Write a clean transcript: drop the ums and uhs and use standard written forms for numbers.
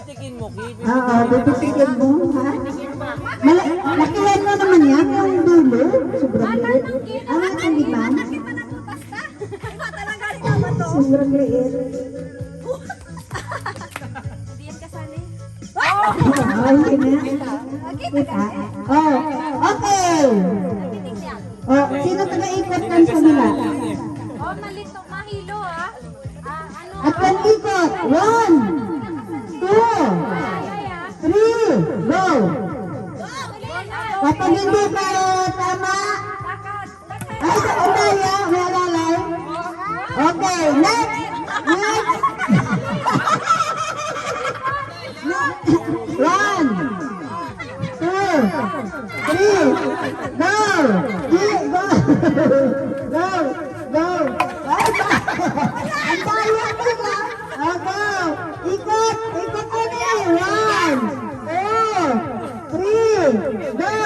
pipitikin mo, Ki. Oo, pipitikin mo, ha? Lakihan mo naman yan, yung dulo. Sobrang liit. Ang ating liman. Sobrang liit. Hindi yan kasali. Oh, hindi na. Kita? Oh, okay. Oh, sino taga-ikot kan sa nila? Oh, malito, mahilo ha. At pan-ikot. 1, 2, 3, go! Kapag hindi pa tama, ay sa umaya, may alalay. Okay, next! Next! 1, 2, 3, go! Go! Go! Go! Ang daya nila! Go! Ikot! Ikot ko niya! 1, 2, 3, go!